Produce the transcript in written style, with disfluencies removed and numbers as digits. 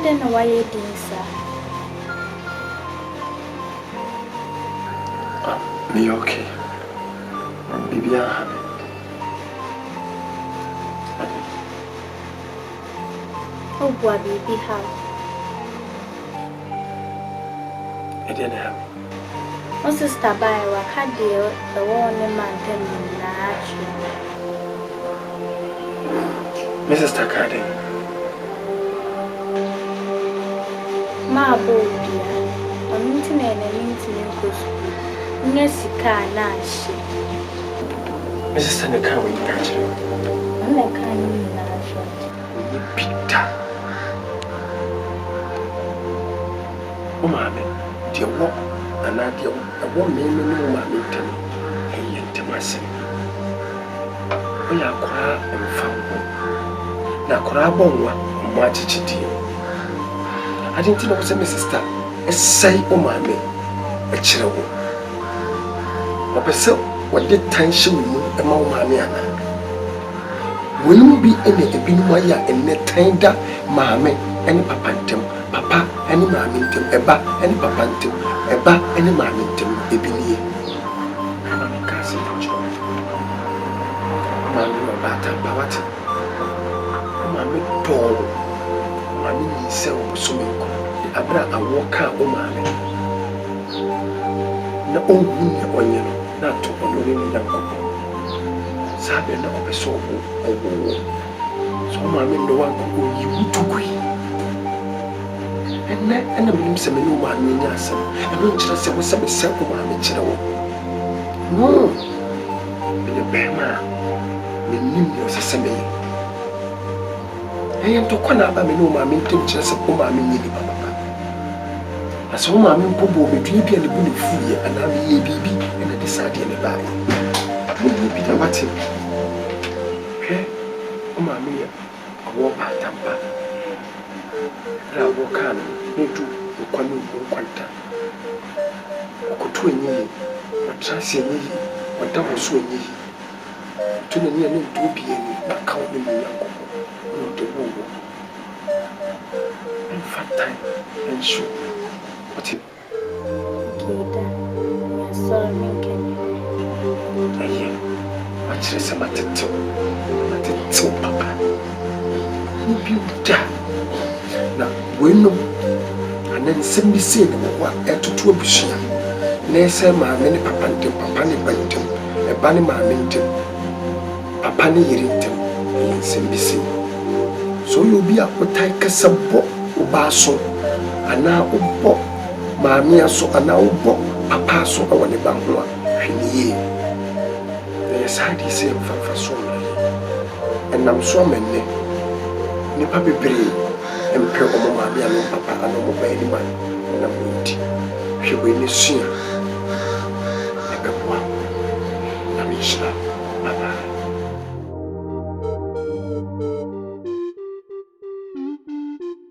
then why you didn't, sir? Me okay. Baby, oh, boy, baby, how? I didn't have. My sister by a deal, the one man telling me, Mrs. Takade. My boy, dear, I'm meeting and meeting in school. Nursica, Nash. Mrs. Tanaka, we catch you. I'm like, I'm not Peter. Oh, mammy, dear, what? And I dear, a woman, no, mammy, tell me, and yet to myself. We are quiet and found. Now, Corabon, watch it. I didn't know what my sister say, oh, mammy, a chill. What did time show you among mammy? Will you be any Ebinwaya and Netanda, mammy, any papantum, papa, any mammintum, eba, any papantum, eba, any mammintum, Ebini? Mammy, cousin, mammy, about Bawat. Mammy, Paul, mammy, sell Sumiko, Abra, a walker, oh, mammy. No, oh, onion, not to honor in the Sabe na obeso owo. So maame no wa ko yi wutugui. Enne menim se me no maame nya asem. Eno nkyere se wo se me se ko maame kyere wo. No. Me bema. Me nim yo se se me. Eyem to kwana ba me no maame ntim kyere se ko maame nyi bi papa. Aso maame mpobo me dua bia ne bu ne fuye ana me ye bibi ena de sade ne bae. Mo bi da wate. Mammy, a war patampa. Rawokan, no do, Quanu, Quanta. Okutwin ye, what Tracy ye, what double swing ye. To the near name to be not counting the young no the woo. And fat time and show. What it? Sorry, What's this about it? So, Papa, you beauty. Now, we know, and then send me saying what at to a bush. Nessa, my many papa and papa, a bunny, my mintim, papa, and send me see. So you'll be up with take a sub basso, and now, mammy, so and now, papa, so I want a bangua. There's hard to say for so many. And I'm so many. Nipa be brave and pure mama be and papa and no baby man. And I'm waiting. She will see. Never one. I'm sure. Bye bye.